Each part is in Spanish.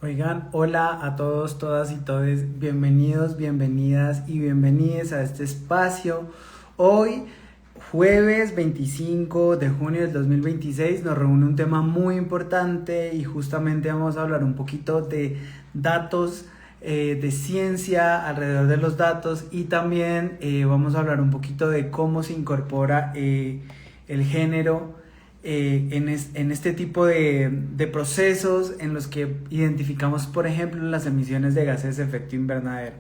Oigan, hola a todos, todas y todes, bienvenidos, bienvenidas y bienvenides a este espacio. Hoy, jueves 25 de junio del 2026, nos reúne un tema muy importante y justamente vamos a hablar un poquito de datos, de ciencia alrededor de los datos y también vamos a hablar un poquito de cómo se incorpora el género en este tipo de procesos en los que identificamos, por ejemplo, las emisiones de gases de efecto invernadero.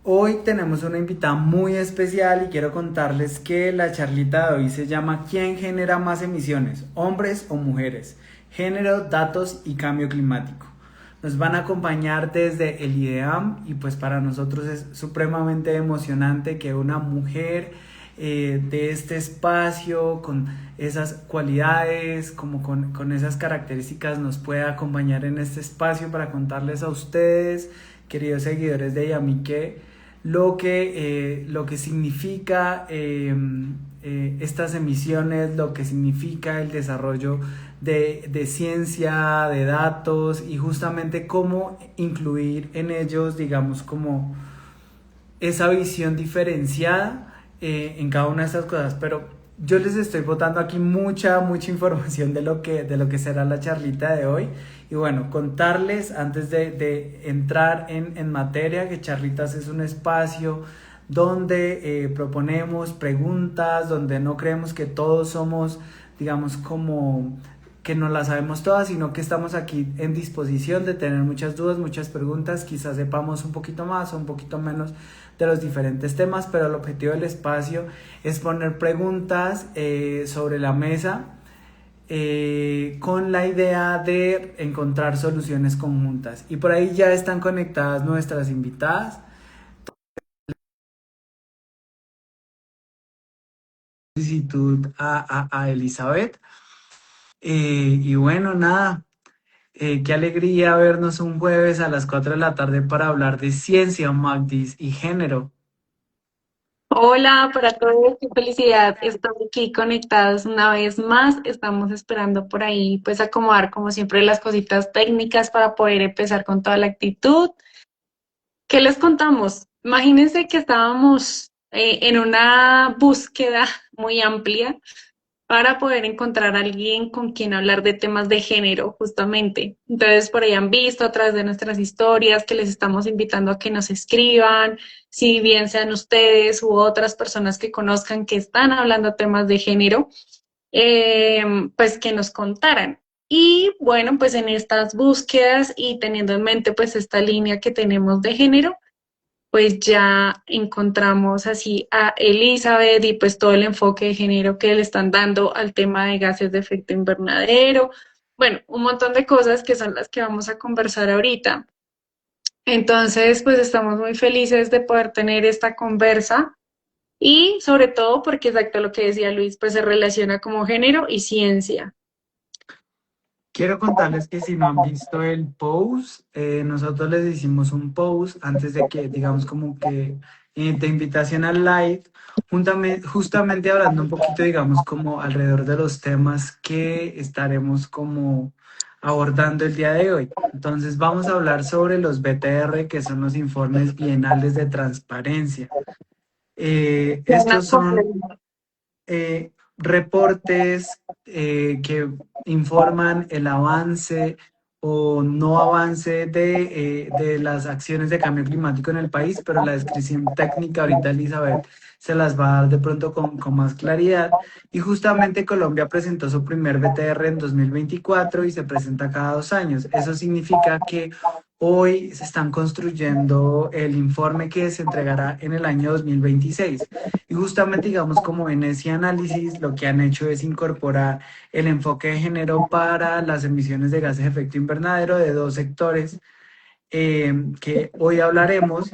Hoy tenemos una invitada muy especial y quiero contarles que la charlita de hoy se llama ¿Quién genera más emisiones? ¿Hombres o mujeres? Género, datos y cambio climático. Nos van a acompañar desde el IDEAM y pues para nosotros es supremamente emocionante que una mujer de este espacio con esas cualidades, como con esas características nos pueda acompañar en este espacio para contarles a ustedes, queridos seguidores de Yamique, lo que significa estas emisiones, lo que significa el desarrollo de ciencia, de datos y justamente cómo incluir en ellos, digamos, como esa visión diferenciada en cada una de estas cosas. Pero yo les estoy botando aquí mucha información de lo que será la charlita de hoy. Y bueno, contarles antes de entrar en materia que Charlitas es un espacio donde proponemos preguntas, donde no creemos que todos somos, digamos, como que no las sabemos todas, sino que estamos aquí en disposición de tener muchas dudas, muchas preguntas, quizás sepamos un poquito más o un poquito menos de los diferentes temas, pero el objetivo del espacio es poner preguntas sobre la mesa con la idea de encontrar soluciones conjuntas. Y por ahí ya están conectadas nuestras invitadas. Solicitud a Elizabeth. Y bueno, nada, qué alegría vernos un jueves a las 4 de la tarde para hablar de ciencia, Magdis, y género. Hola para todos, qué felicidad estar aquí conectados una vez más. Estamos esperando por ahí, pues acomodar como siempre las cositas técnicas para poder empezar con toda la actitud. ¿Qué les contamos? Imagínense que estábamos en una búsqueda muy amplia para poder encontrar a alguien con quien hablar de temas de género, justamente. Entonces, por ahí han visto a través de nuestras historias que les estamos invitando a que nos escriban, si bien sean ustedes u otras personas que conozcan que están hablando temas de género, pues que nos contaran. Y bueno, pues en estas búsquedas y teniendo en mente pues esta línea que tenemos de género, pues ya encontramos así a Elizabeth y pues todo el enfoque de género que le están dando al tema de gases de efecto invernadero. Bueno, un montón de cosas que son las que vamos a conversar ahorita. Entonces, pues estamos muy felices de poder tener esta conversa y sobre todo porque exacto lo que decía Luis, pues se relaciona como género y ciencia. Quiero contarles que si no han visto el post, nosotros les hicimos un post antes de que, digamos, como que de invitación al live, justamente hablando un poquito, digamos, como alrededor de los temas que estaremos como abordando el día de hoy. Entonces vamos a hablar sobre los BTR, que son los informes bienales de transparencia. Una Estos son complementaria. reportes que informan el avance o no avance de las acciones de cambio climático en el país, pero la descripción técnica ahorita Elizabeth se las va a dar de pronto con más claridad. Y justamente Colombia presentó su primer BTR en 2024 y se presenta cada 2 años. Eso significa que hoy se están construyendo el informe que se entregará en el año 2026. Y justamente, digamos, como en ese análisis, lo que han hecho es incorporar el enfoque de género para las emisiones de gases de efecto invernadero de dos sectores que hoy hablaremos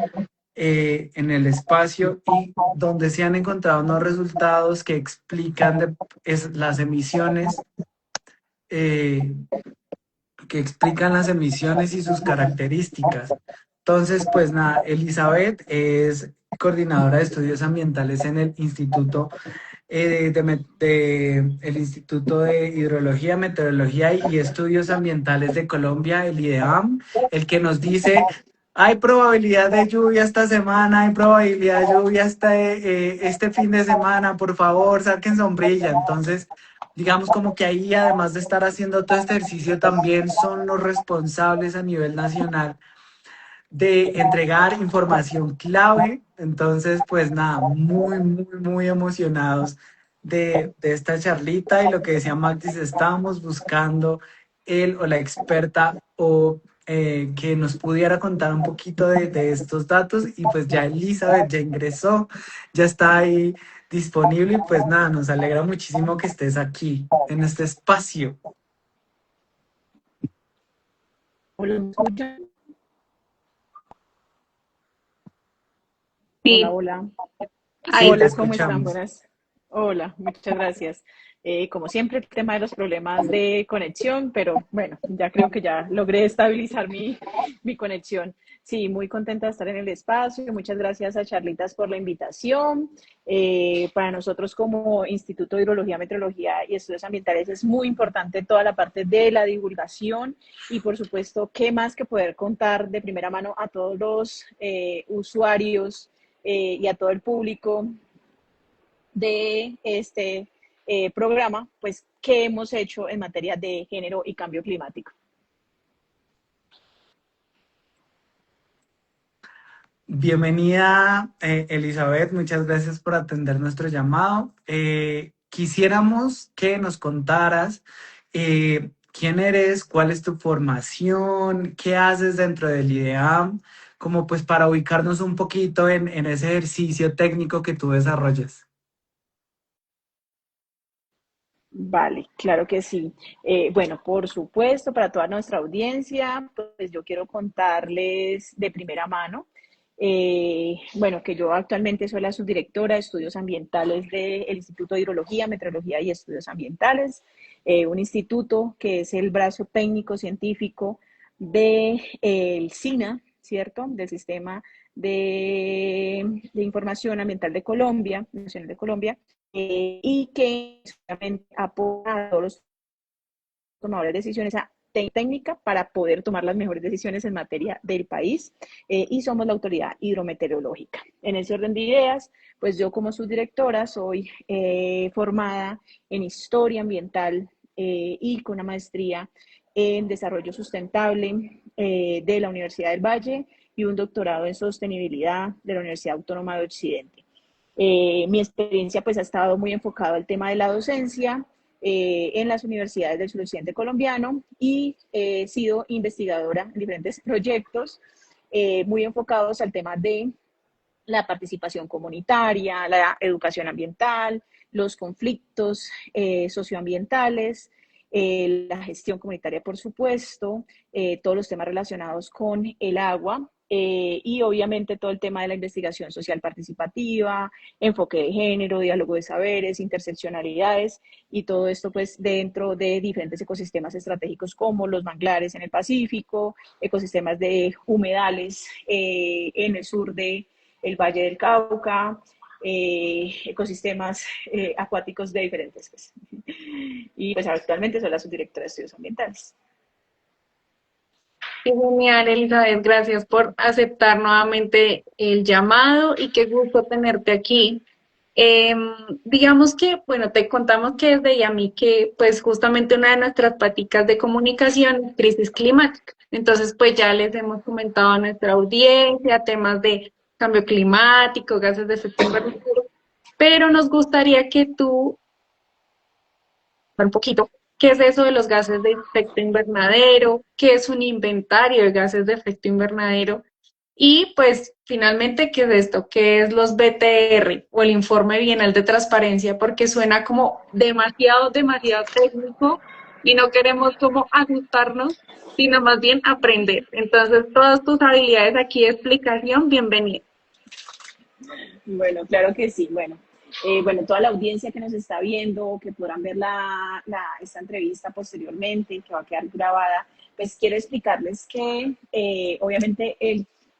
en el espacio y donde se han encontrado unos resultados que explican las emisiones, eh, y sus características. Entonces, pues nada, Elizabeth es coordinadora de estudios ambientales en el Instituto de el Instituto de Hidrología, Meteorología y Estudios Ambientales de Colombia, el IDEAM, el que nos dice, hay probabilidad de lluvia esta semana, hay probabilidad de lluvia este fin de semana, por favor, saquen sombrilla. Entonces, digamos como que ahí, además de estar haciendo todo este ejercicio, también son los responsables a nivel nacional de entregar información clave. Entonces, pues nada, muy emocionados de esta charlita y lo que decía Magdis, estábamos buscando él o la experta o que nos pudiera contar un poquito de estos datos y pues ya Elizabeth ya ingresó, ya está ahí disponible y pues nada, nos alegra muchísimo que estés aquí en este espacio. Hola, ¿me escuchan? Hola, Sí, hola. Sí, ahí. te Hola, ¿cómo están? escuchamos. Buenas. Hola, muchas gracias. Como siempre, el tema de los problemas de conexión, pero bueno, ya creo que ya logré estabilizar mi conexión. Sí, muy contenta de estar en el espacio. Muchas gracias a Charlitas por la invitación. Para nosotros como Instituto de Hidrología, Meteorología y Estudios Ambientales es muy importante toda la parte de la divulgación y por supuesto, qué más que poder contar de primera mano a todos los usuarios y a todo el público de este programa, pues, qué hemos hecho en materia de género y cambio climático. Bienvenida, Elizabeth, muchas gracias por atender nuestro llamado. Quisiéramos que nos contaras quién eres, cuál es tu formación, qué haces dentro del IDEAM, como pues para ubicarnos un poquito en ese ejercicio técnico que tú desarrollas. Vale, claro que sí. Bueno, por supuesto, para toda nuestra audiencia, pues yo quiero contarles de primera mano, bueno, que yo actualmente soy la subdirectora de estudios ambientales del Instituto de Hidrología, Meteorología y Estudios Ambientales, un instituto que es el brazo técnico científico del SINA, ¿cierto? Del Sistema de Información Ambiental de Colombia, Nacional de Colombia, y que solamente apoya a todos los tomadores de decisiones a técnica para poder tomar las mejores decisiones en materia del país y somos la autoridad hidrometeorológica. En ese orden de ideas, pues yo como subdirectora soy formada en historia ambiental y con una maestría en desarrollo sustentable de la Universidad del Valle y un doctorado en sostenibilidad de la Universidad Autónoma de Occidente. Mi experiencia pues ha estado muy enfocada al tema de la docencia en las universidades del suroccidente colombiano y he sido investigadora en diferentes proyectos muy enfocados al tema de la participación comunitaria, la educación ambiental, los conflictos socioambientales, la gestión comunitaria, por supuesto, todos los temas relacionados con el agua y obviamente todo el tema de la investigación social participativa, enfoque de género, diálogo de saberes, interseccionalidades y todo esto pues dentro de diferentes ecosistemas estratégicos como los manglares en el Pacífico, ecosistemas de humedales en el sur de el Valle del Cauca, ecosistemas acuáticos de diferentes especies. Y pues actualmente soy la subdirectora de estudios ambientales. Qué genial, Elizabeth. Gracias por aceptar nuevamente el llamado y qué gusto tenerte aquí. Digamos que, bueno, te contamos que desde Yami que pues justamente una de nuestras prácticas de comunicación es crisis climática. Entonces, pues ya les hemos comentado a nuestra audiencia temas de cambio climático, gases de efecto invernadero, pero nos gustaría que tú un poquito qué es eso de los gases de efecto invernadero, qué es un inventario de gases de efecto invernadero y pues finalmente qué es esto, qué es los BTR o el informe bienal de transparencia, porque suena como demasiado técnico y no queremos como asustarnos, sino más bien aprender. Entonces, todas tus habilidades aquí de explicación, bienvenido. Bueno, claro que sí. Bueno, toda la audiencia que nos está viendo, que podrán ver esta entrevista posteriormente, que va a quedar grabada, pues quiero explicarles que obviamente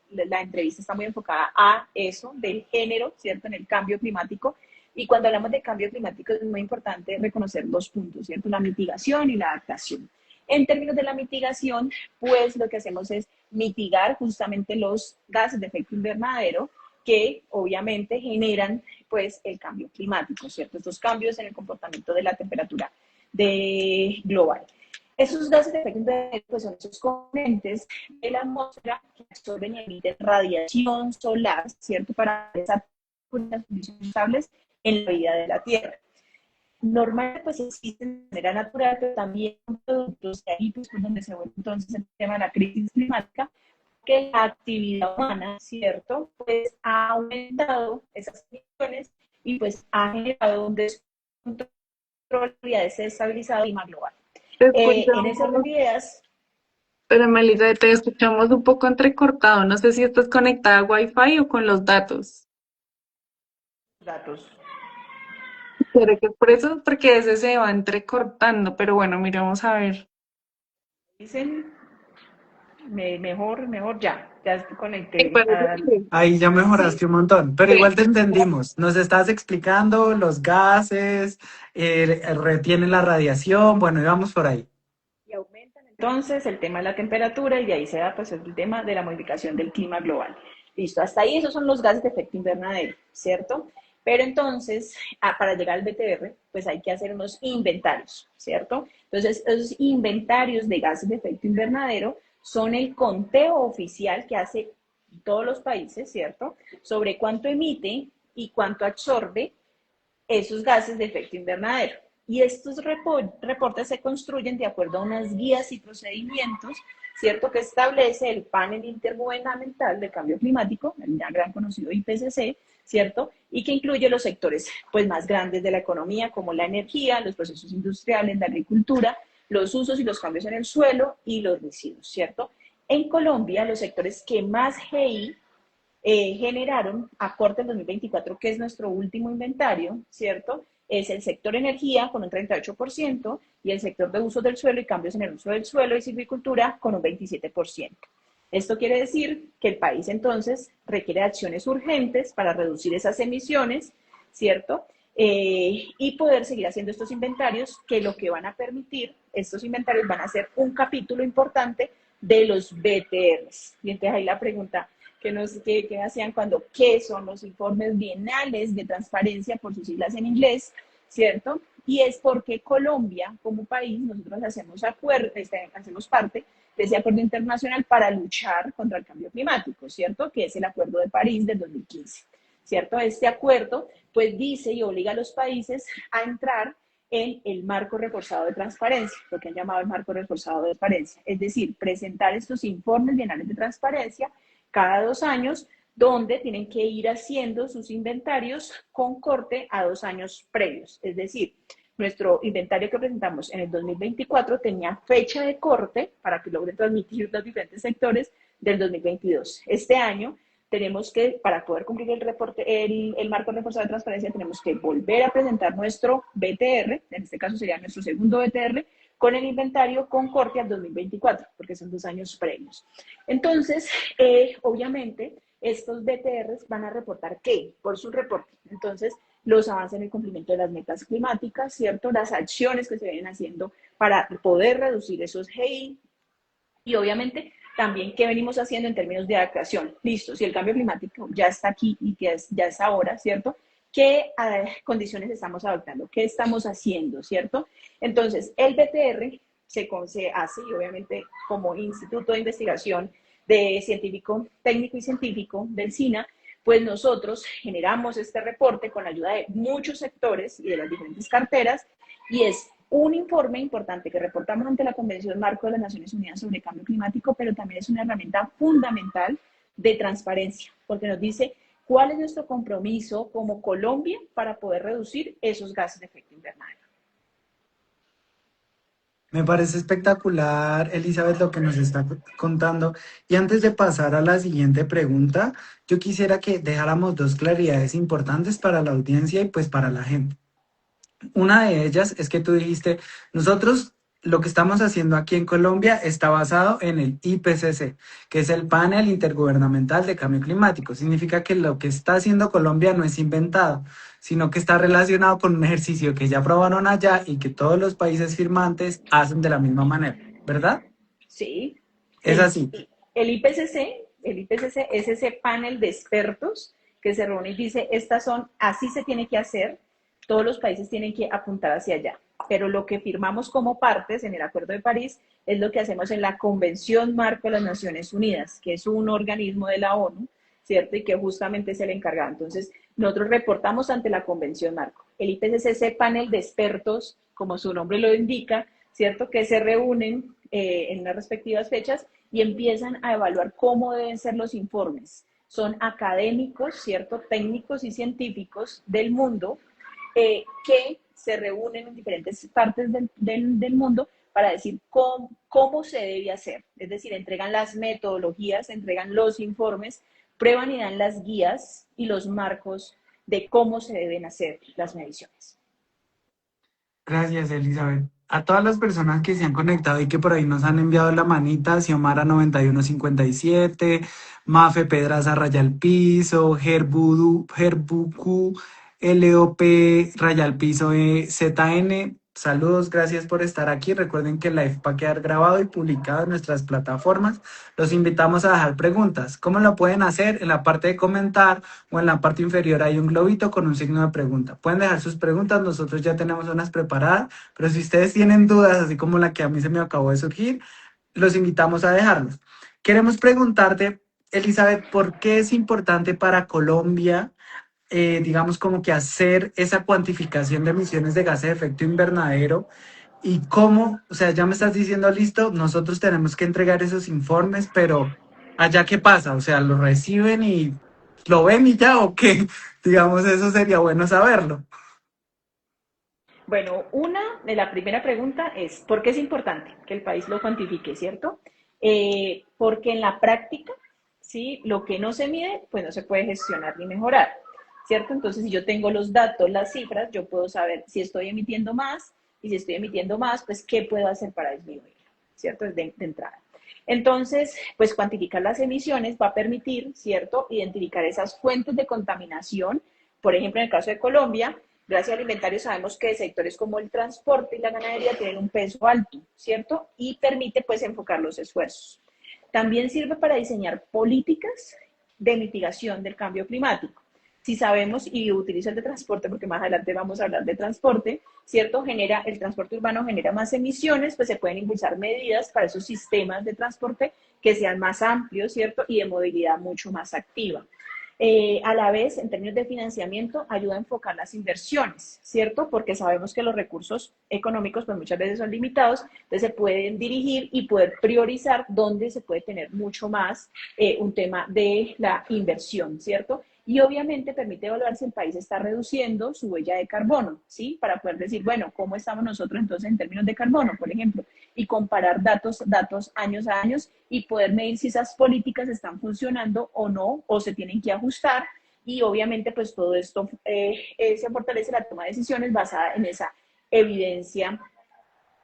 la entrevista está muy enfocada a eso del género, ¿cierto? En el cambio climático, Y cuando hablamos de cambio climático es muy importante reconocer dos puntos, ¿cierto? La mitigación y la adaptación. En términos de la mitigación, pues lo que hacemos es mitigar justamente los gases de efecto invernadero que obviamente generan pues el cambio climático, ¿cierto? Estos cambios en el comportamiento de la temperatura global. Esos gases de efecto invernadero pues, son esos componentes de la atmósfera que absorben y emiten radiación solar, ¿cierto? Para desarrollar condiciones estables en la vida de la Tierra. Normalmente pues existen de manera natural, pero también productos de ahí pues, donde se vuelve entonces el tema de la crisis climática, que la actividad humana, ¿cierto? Pues ha aumentado esas emisiones y pues ha generado un descontrol y ha desestabilizado el clima global. Te En ese orden escuchamos, de ideas, pero Melissa, te escuchamos un poco entrecortado. No sé si estás conectada a Wi-Fi o con los datos. datos. Pero que por eso, porque ese se va entrecortando. Pero bueno, miramos a ver. Dicen, mejor ya Me conecté. parece que Ahí ya ¿Sí? mejoraste un montón, pero igual sí. te entendimos. Nos estabas explicando los gases, retienen la radiación, bueno, íbamos por ahí. Y aumentan entonces el tema de la temperatura y de ahí se da pues el tema de la modificación del clima global. Listo, hasta ahí esos son los gases de efecto invernadero, ¿cierto? Pero entonces, para llegar al BTR, pues hay que hacer unos inventarios, ¿cierto? Entonces, esos inventarios de gases de efecto invernadero son el conteo oficial que hace todos los países, ¿cierto? Sobre cuánto emite y cuánto absorbe esos gases de efecto invernadero. Y estos reportes se construyen de acuerdo a unas guías y procedimientos, ¿cierto? Que establece el panel intergubernamental de cambio climático, el ya gran conocido IPCC, ¿cierto? Y que incluye los sectores pues, más grandes de la economía, como la energía, los procesos industriales, la agricultura, los usos y los cambios en el suelo y los residuos, ¿cierto? En Colombia, los sectores que más GI generaron a corte del 2024, que es nuestro último inventario, ¿cierto? Es el sector energía con un 38% y el sector de uso del suelo y cambios en el uso del suelo y silvicultura con un 27%. Esto quiere decir que el país entonces requiere acciones urgentes para reducir esas emisiones, ¿cierto? Y poder seguir haciendo estos inventarios que lo que van a permitir, estos inventarios van a ser un capítulo importante de los BTRs. Y entonces ahí la pregunta, que hacían cuando, ¿qué son los informes bienales de transparencia, por sus siglas en inglés, ¿cierto? Y es porque Colombia, como país, nosotros hacemos parte de ese acuerdo internacional para luchar contra el cambio climático, ¿cierto? Que es el Acuerdo de París del 2015, ¿cierto? Este acuerdo, pues dice y obliga a los países a entrar en el marco reforzado de transparencia, lo que han llamado el marco reforzado de transparencia, es decir, presentar estos informes bienales de transparencia cada 2 años, donde tienen que ir haciendo sus inventarios con corte a 2 años previos. Es decir, nuestro inventario que presentamos en el 2024 tenía fecha de corte para que logren transmitir los diferentes sectores del 2022. Este año tenemos que, para poder cumplir el marco reforzado de transparencia, tenemos que volver a presentar nuestro BTR, en este caso sería nuestro segundo BTR, con el inventario con corte al 2024, porque son 2 años previos. Entonces, obviamente, estos BTRs van a reportar ¿qué? Por su reporte. Entonces, los avances en el cumplimiento de las metas climáticas, ¿cierto? Las acciones que se vienen haciendo para poder reducir esos GI y obviamente también qué venimos haciendo en términos de adaptación. Listo, si el cambio climático ya está aquí y que ya es ahora, ¿cierto? ¿Qué condiciones estamos adoptando? ¿Qué estamos haciendo? ¿Cierto? Entonces, el BTR se hace, y obviamente como Instituto de Investigación de Científico, Técnico y Científico del SINA, pues nosotros generamos este reporte con la ayuda de muchos sectores y de las diferentes carteras, y es un informe importante que reportamos ante la Convención Marco de las Naciones Unidas sobre Cambio Climático, pero también es una herramienta fundamental de transparencia, porque nos dice cuál es nuestro compromiso como Colombia para poder reducir esos gases de efecto invernadero. Me parece espectacular, Elizabeth, lo que nos está contando. Y antes de pasar a la siguiente pregunta, yo quisiera que dejáramos dos claridades importantes para la audiencia y pues para la gente. Una de ellas es que tú dijiste, nosotros lo que estamos haciendo aquí en Colombia está basado en el IPCC, que es el Panel Intergubernamental de Cambio Climático. Significa que lo que está haciendo Colombia no es inventado, sino que está relacionado con un ejercicio que ya aprobaron allá y que todos los países firmantes hacen de la misma manera, ¿verdad? Sí, Es el, así. el IPCC es ese panel de expertos que se reúne y dice, estas son, así se tiene que hacer, todos los países tienen que apuntar hacia allá. Pero lo que firmamos como partes en el Acuerdo de París es lo que hacemos en la Convención Marco de las Naciones Unidas, que es un organismo de la ONU, ¿cierto? Y que justamente es el encargado. Entonces, nosotros reportamos ante la Convención Marco. El IPCC es ese panel de expertos, como su nombre lo indica, ¿cierto? Que se reúnen en las respectivas fechas y empiezan a evaluar cómo deben ser los informes. Son académicos, ¿cierto? Técnicos y científicos del mundo que se reúnen en diferentes partes del mundo para decir cómo se debe hacer. Es decir, entregan las metodologías, entregan los informes, prueban y dan las guías y los marcos de cómo se deben hacer las mediciones. Gracias, Elizabeth. A todas las personas que se han conectado y que por ahí nos han enviado la manita, Xiomara 9157, Mafe Pedraza Raya al Piso, Herbuku, LOP Raya al Piso ZN. Saludos, gracias por estar aquí. Recuerden que el live va a quedar grabado y publicado en nuestras plataformas. Los invitamos a dejar preguntas. ¿Cómo lo pueden hacer? En la parte de comentar o en la parte inferior hay un globito con un signo de pregunta. Pueden dejar sus preguntas, nosotros ya tenemos unas preparadas, pero si ustedes tienen dudas, así como la que a mí se me acabó de surgir, los invitamos a dejarlos. Queremos preguntarte, Elizabeth, ¿por qué es importante para Colombia, digamos, como que hacer esa cuantificación de emisiones de gases de efecto invernadero? ¿Y cómo? O sea, ya me estás diciendo, listo, nosotros tenemos que entregar esos informes, pero allá qué pasa, o sea, ¿lo reciben y lo ven y ya o qué? Digamos, eso sería bueno saberlo. Bueno, una de la primera pregunta es, ¿por qué es importante que el país lo cuantifique, cierto? Porque en la práctica, ¿sí? Lo que no se mide, pues no se puede gestionar ni mejorar, ¿cierto? Entonces, si yo tengo los datos, las cifras, yo puedo saber si estoy emitiendo más y si estoy emitiendo más, pues qué puedo hacer para disminuir, ¿cierto? De entrada. Entonces, pues cuantificar las emisiones va a permitir, ¿cierto?, identificar esas fuentes de contaminación. Por ejemplo, en el caso de Colombia, gracias al inventario sabemos que sectores como el transporte y la ganadería tienen un peso alto, ¿cierto? Y permite pues enfocar los esfuerzos. También sirve para diseñar políticas de mitigación del cambio climático. Si sabemos, y utilizo el de transporte porque más adelante vamos a hablar de transporte, ¿cierto? El transporte urbano genera más emisiones, pues se pueden impulsar medidas para esos sistemas de transporte que sean más amplios, ¿cierto? Y de movilidad mucho más activa. A la vez, en términos de financiamiento, ayuda a enfocar las inversiones, ¿cierto? Porque sabemos que los recursos económicos pues muchas veces son limitados, entonces se pueden dirigir y poder priorizar dónde se puede tener mucho más un tema de la inversión, ¿cierto? Y obviamente permite evaluar si el país está reduciendo su huella de carbono, ¿sí? Para poder decir, bueno, ¿cómo estamos nosotros entonces en términos de carbono, por ejemplo? Y comparar datos años a años y poder medir si esas políticas están funcionando o no, o se tienen que ajustar. Y obviamente, pues todo esto se fortalece la toma de decisiones basada en esa evidencia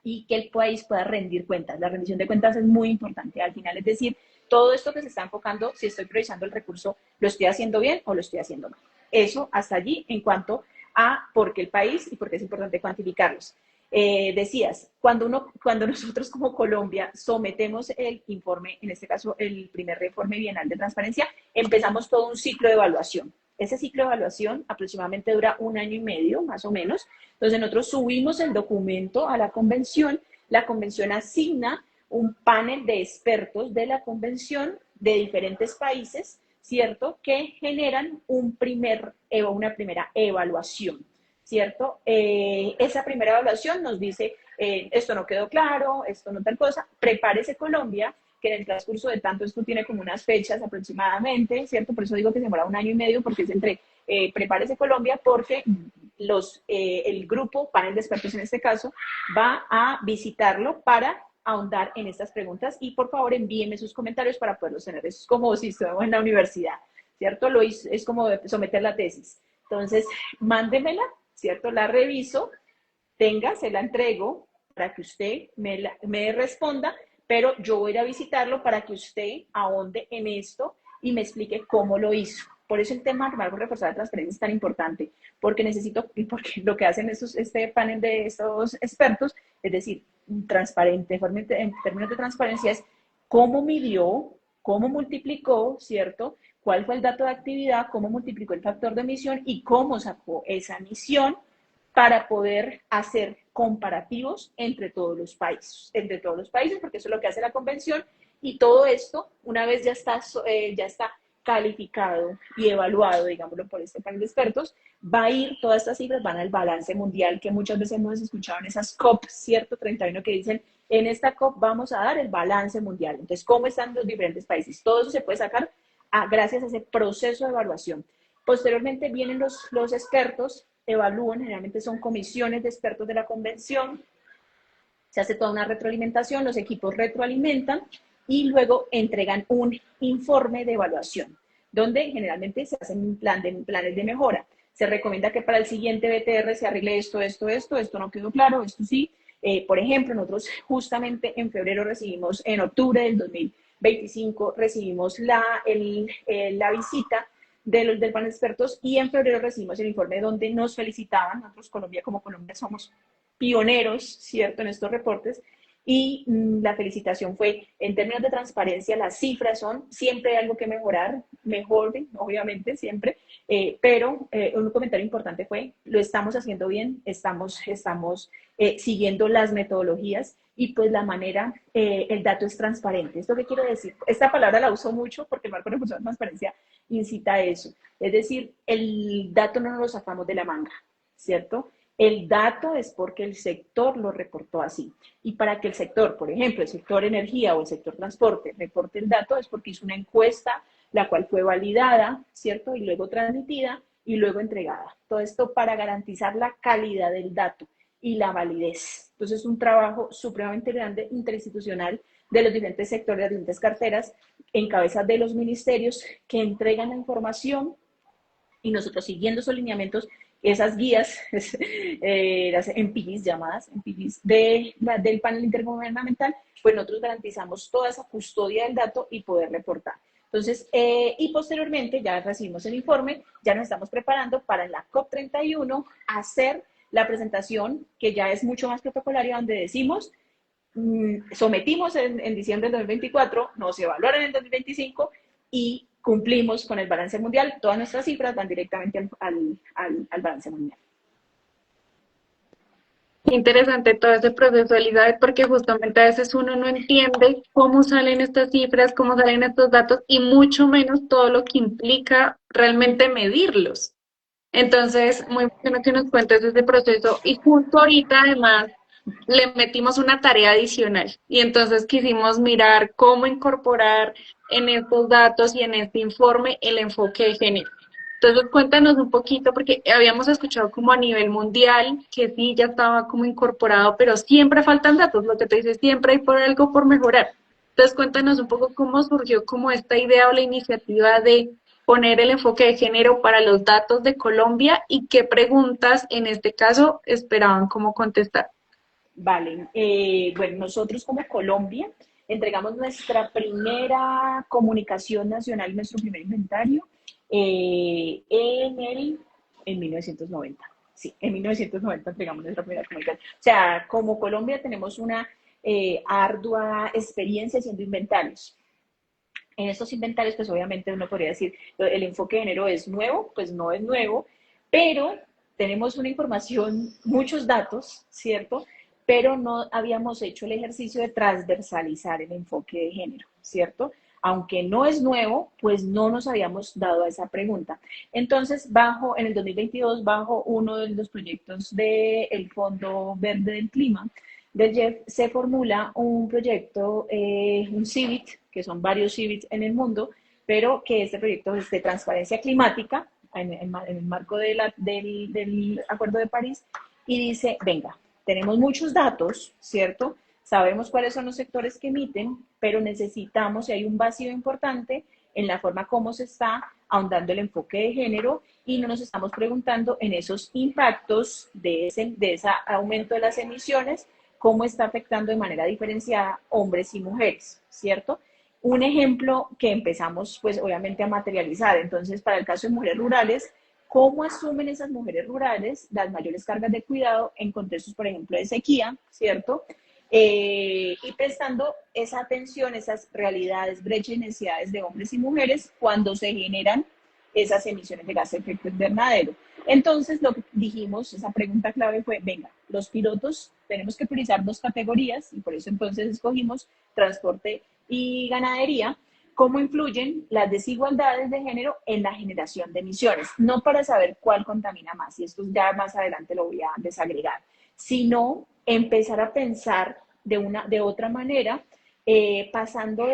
y que el país pueda rendir cuentas. La rendición de cuentas es muy importante al final, es decir, todo esto que se está enfocando, si estoy priorizando el recurso, ¿lo estoy haciendo bien o lo estoy haciendo mal? Eso hasta allí en cuanto a por qué el país y por qué es importante cuantificarlos. Decías, cuando nosotros como Colombia sometemos el informe, en este caso el primer informe bienal de transparencia, empezamos todo un ciclo de evaluación. Ese ciclo de evaluación aproximadamente dura 1 año y medio, más o menos. Entonces nosotros subimos el documento a la convención asigna un panel de expertos de la convención de diferentes países, ¿cierto? Que generan una primera evaluación. ¿Cierto? Esa primera evaluación nos dice, esto no quedó claro, esto no tal cosa, prepárese Colombia, que en el transcurso de tanto esto tiene como unas fechas aproximadamente, ¿cierto? Por eso digo que se demora 1 año y medio, porque es entre prepárese Colombia, porque el grupo, panel de expertos en este caso, va a visitarlo para ahondar en estas preguntas y por favor envíenme sus comentarios para poderlos tener. Eso es como si estuviéramos en la universidad, ¿cierto? Es como someter la tesis. Entonces, mándemela, ¿cierto? La reviso, se la entrego para que usted me responda, pero yo voy a ir a visitarlo para que usted ahonde en esto y me explique cómo lo hizo. Por eso el tema de marco reforzar la transparencia es tan importante, porque porque lo que hacen este panel de estos expertos, es decir, transparente, en términos de transparencia, es cómo midió, cómo multiplicó, ¿cierto? Cuál fue el dato de actividad, cómo multiplicó el factor de emisión y cómo sacó esa emisión para poder hacer comparativos entre todos los países, porque eso es lo que hace la convención, y todo esto, una vez ya está calificado y evaluado, digámoslo, por este panel de expertos, va a ir, todas estas cifras van al balance mundial, que muchas veces hemos escuchado en esas COP, ¿cierto? 31, que dicen, en esta COP vamos a dar el balance mundial. Entonces, ¿cómo están los diferentes países? Todo eso se puede sacar gracias a ese proceso de evaluación. Posteriormente vienen los expertos, evalúan, generalmente son comisiones de expertos de la convención, se hace toda una retroalimentación, los equipos retroalimentan y luego entregan un informe de evaluación, donde generalmente se hacen planes de mejora. Se recomienda que para el siguiente BTR se arregle esto no quedó claro, esto sí. Por ejemplo, nosotros justamente en febrero recibimos, en octubre del 2025, recibimos la visita del panel de expertos y en febrero recibimos el informe donde nos felicitaban, nosotros como Colombia somos pioneros, ¿cierto?, en estos reportes, y la felicitación fue, en términos de transparencia, las cifras son, siempre hay algo que mejorar, mejoren, obviamente, siempre, pero un comentario importante fue, lo estamos haciendo bien, estamos siguiendo las metodologías, y pues la manera, el dato es transparente. ¿Esto qué quiero decir? Esta palabra la uso mucho porque el marco de transparencia incita a eso. Es decir, el dato no nos lo sacamos de la manga, ¿cierto? El dato es porque el sector lo reportó así. Y para que el sector, por ejemplo, el sector energía o el sector transporte, reporte el dato es porque hizo una encuesta, la cual fue validada, ¿cierto? Y luego transmitida y luego entregada. Todo esto para garantizar la calidad del dato y la validez. Entonces, es un trabajo supremamente grande, interinstitucional, de los diferentes sectores, de las diferentes carteras, en cabeza de los ministerios que entregan la información y nosotros siguiendo esos lineamientos, esas guías, las MPGs llamadas, MPGs del panel intergubernamental, pues nosotros garantizamos toda esa custodia del dato y poder reportar. Entonces, y posteriormente ya recibimos el informe, ya nos estamos preparando para en la COP31 hacer la presentación, que ya es mucho más protocolaria, donde decimos, sometimos en diciembre del 2024, nos evaluaron en 2025 y cumplimos con el balance mundial. Todas nuestras cifras van directamente al balance mundial. Interesante todo ese proceso, Elizabeth, porque justamente a veces uno no entiende cómo salen estas cifras, cómo salen estos datos y mucho menos todo lo que implica realmente medirlos. Entonces, muy bueno que nos cuentes ese proceso y justo ahorita además le metimos una tarea adicional y entonces quisimos mirar cómo incorporar en estos datos y en este informe el enfoque de género. Entonces cuéntanos un poquito, porque habíamos escuchado como a nivel mundial que sí, ya estaba como incorporado, pero siempre faltan datos, lo que te dice, siempre hay por algo por mejorar. Entonces cuéntanos un poco cómo surgió como esta idea o la iniciativa de poner el enfoque de género para los datos de Colombia y qué preguntas en este caso esperaban cómo contestar. Vale, bueno, nosotros como Colombia entregamos nuestra primera comunicación nacional, nuestro primer inventario, en 1990. Sí, en 1990 entregamos nuestra primera comunicación. O sea, como Colombia tenemos una ardua experiencia haciendo inventarios. En estos inventarios, pues obviamente uno podría decir, el enfoque de género es nuevo, pues no es nuevo, pero tenemos una información, muchos datos, ¿cierto? Pero no habíamos hecho el ejercicio de transversalizar el enfoque de género, ¿cierto? Aunque no es nuevo, pues no nos habíamos dado a esa pregunta. Entonces, en el 2022, bajo uno de los proyectos del Fondo Verde del Clima, del JEF, se formula un proyecto, un CIVIT, que son varios CIVITs en el mundo, pero que este proyecto es de transparencia climática, en el marco del Acuerdo de París, y dice, venga, tenemos muchos datos, ¿cierto? Sabemos cuáles son los sectores que emiten, pero necesitamos, y hay un vacío importante en la forma como se está ahondando el enfoque de género y no nos estamos preguntando en esos impactos de ese aumento de las emisiones, cómo está afectando de manera diferenciada hombres y mujeres, ¿cierto? Un ejemplo que empezamos, pues obviamente a materializar. Entonces, para el caso de mujeres rurales, ¿cómo asumen esas mujeres rurales las mayores cargas de cuidado en contextos, por ejemplo, de sequía, ¿cierto? Y prestando esa atención, esas realidades, brechas y necesidades de hombres y mujeres cuando se generan esas emisiones de gases de efecto invernadero. Entonces, lo que dijimos, esa pregunta clave fue, venga, los pilotos tenemos que priorizar dos categorías y por eso entonces escogimos transporte y ganadería. ¿Cómo influyen las desigualdades de género en la generación de emisiones? No para saber cuál contamina más, y esto ya más adelante lo voy a desagregar, sino empezar a pensar de otra manera, pasando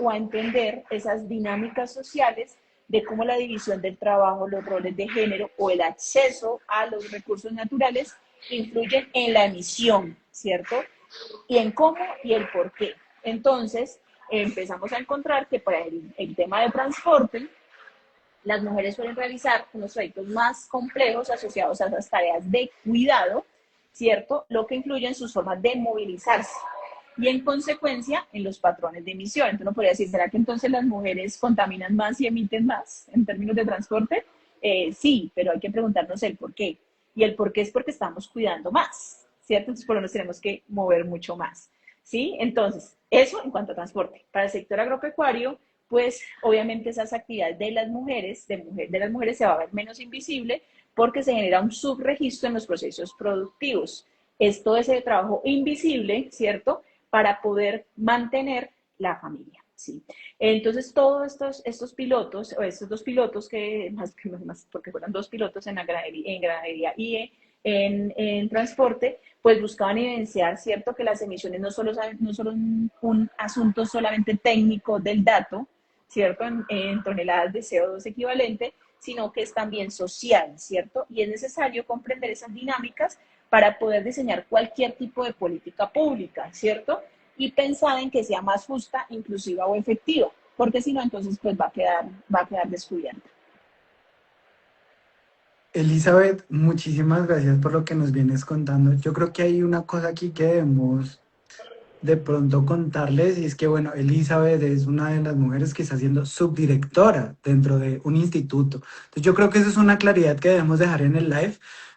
o a entender esas dinámicas sociales de cómo la división del trabajo, los roles de género o el acceso a los recursos naturales influyen en la emisión, ¿cierto? Y en cómo y el por qué. Entonces, empezamos a encontrar que para el tema de transporte, las mujeres suelen realizar unos trayectos más complejos asociados a esas tareas de cuidado, ¿cierto? Lo que influye en sus formas de movilizarse y en consecuencia en los patrones de emisión. Entonces uno podría decir, ¿será que entonces las mujeres contaminan más y emiten más en términos de transporte? Sí, pero hay que preguntarnos el por qué. Y el por qué es porque estamos cuidando más, ¿cierto? Entonces por lo menos tenemos que mover mucho más, ¿sí? Entonces, eso en cuanto a transporte. Para el sector agropecuario, pues obviamente esas actividades de las mujeres se va a ver menos invisible porque se genera un subregistro en los procesos productivos. Esto es el trabajo invisible, ¿cierto? Para poder mantener la familia, ¿sí? Entonces, todos estos pilotos, o estos dos pilotos, más porque fueron dos pilotos en ganadería y en transporte, pues buscaban evidenciar, ¿cierto?, que las emisiones no solo un asunto solamente técnico del dato, ¿cierto?, en toneladas de CO2 equivalente, sino que es también social, ¿cierto? Y es necesario comprender esas dinámicas para poder diseñar cualquier tipo de política pública, ¿cierto? Y pensar en que sea más justa, inclusiva o efectiva, porque si no, entonces pues va a quedar descubierta. Elizabeth, muchísimas gracias por lo que nos vienes contando. Yo creo que hay una cosa aquí que debemos de pronto contarles, y es que, bueno, Elizabeth es una de las mujeres que está siendo subdirectora dentro de un instituto. Entonces, yo creo que eso es una claridad que debemos dejar en el live,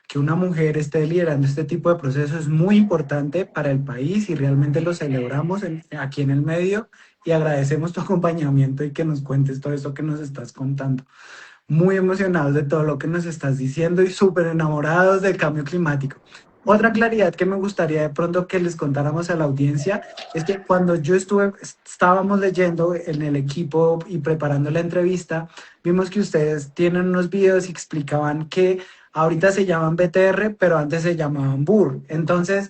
que una mujer esté liderando este tipo de procesos es muy importante para el país y realmente lo celebramos aquí en el medio y agradecemos tu acompañamiento y que nos cuentes todo esto que nos estás contando. Muy emocionados de todo lo que nos estás diciendo y súper enamorados del cambio climático. Otra claridad que me gustaría de pronto que les contáramos a la audiencia es que cuando estábamos leyendo en el equipo y preparando la entrevista, vimos que ustedes tienen unos videos y explicaban que ahorita se llaman BTR, pero antes se llamaban BUR. Entonces,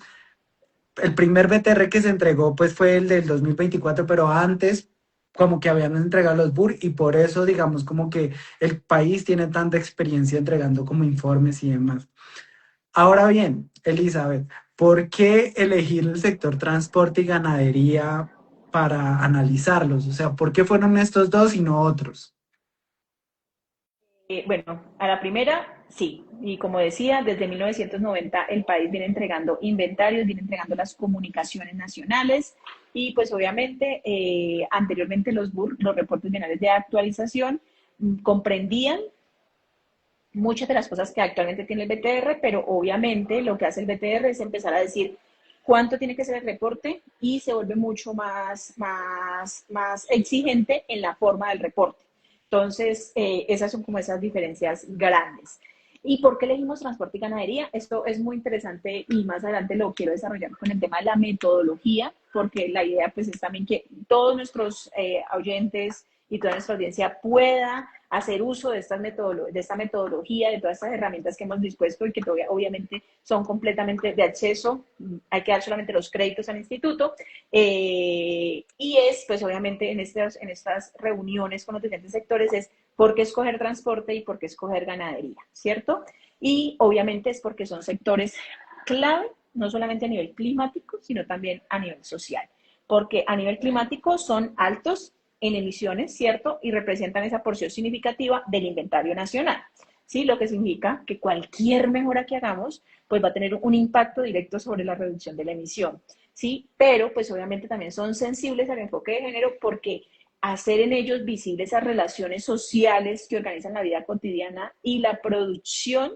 el primer BTR que se entregó pues fue el del 2024, pero antes como que habían entregado los BUR y por eso digamos como que el país tiene tanta experiencia entregando como informes y demás. Ahora bien, Elizabeth, ¿por qué elegir el sector transporte y ganadería para analizarlos? O sea, ¿por qué fueron estos dos y no otros? Bueno, a la primera, sí. Y como decía, desde 1990 el país viene entregando inventarios, viene entregando las comunicaciones nacionales y pues obviamente anteriormente los BUR, los reportes bienales de actualización, comprendían muchas de las cosas que actualmente tiene el BTR, pero obviamente lo que hace el BTR es empezar a decir cuánto tiene que ser el reporte y se vuelve mucho más exigente en la forma del reporte. Entonces, esas son como esas diferencias grandes. ¿Y por qué elegimos transporte y ganadería? Esto es muy interesante y más adelante lo quiero desarrollar con el tema de la metodología, porque la idea pues es también que todos nuestros oyentes y toda nuestra audiencia pueda hacer uso de esta metodología, de todas estas herramientas que hemos dispuesto y que obviamente son completamente de acceso, hay que dar solamente los créditos al instituto, y es, pues obviamente en estas reuniones con los diferentes sectores es por qué escoger transporte y por qué escoger ganadería, ¿cierto? Y obviamente es porque son sectores clave, no solamente a nivel climático, sino también a nivel social, porque a nivel climático son altos en emisiones, ¿cierto? Y representan esa porción significativa del inventario nacional, ¿sí? Lo que significa que cualquier mejora que hagamos, pues va a tener un impacto directo sobre la reducción de la emisión. ¿sí? Pero pues obviamente también son sensibles al enfoque de género porque hacer en ellos visibles esas relaciones sociales que organizan la vida cotidiana y la producción,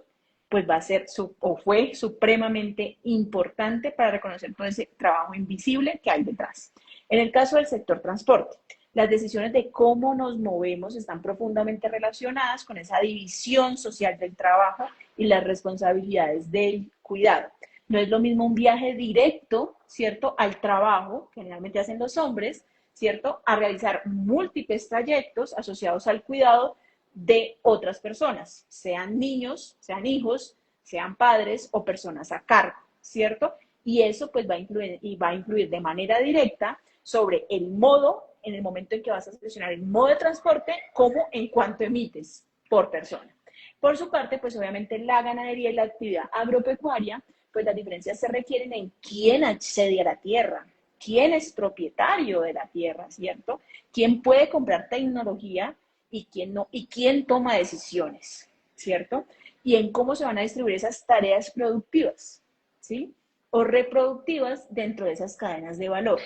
pues va a ser o fue supremamente importante para reconocer todo ese trabajo invisible que hay detrás. En el caso del sector transporte, las decisiones de cómo nos movemos están profundamente relacionadas con esa división social del trabajo y las responsabilidades del cuidado. No es lo mismo un viaje directo, ¿cierto?, al trabajo, que generalmente hacen los hombres, ¿cierto?, a realizar múltiples trayectos asociados al cuidado de otras personas, sean niños, sean hijos, sean padres o personas a cargo, ¿cierto? Y eso pues va a influir de manera directa sobre el modo, en el momento en que vas a seleccionar el modo de transporte, como en cuanto emites por persona. Por su parte, pues obviamente la ganadería y la actividad agropecuaria, pues las diferencias se requieren en quién accede a la tierra, quién es propietario de la tierra, ¿cierto? ¿Quién puede comprar tecnología y quién no? ¿Y quién toma decisiones, ¿cierto? Y en cómo se van a distribuir esas tareas productivas, ¿sí? O reproductivas dentro de esas cadenas de valor.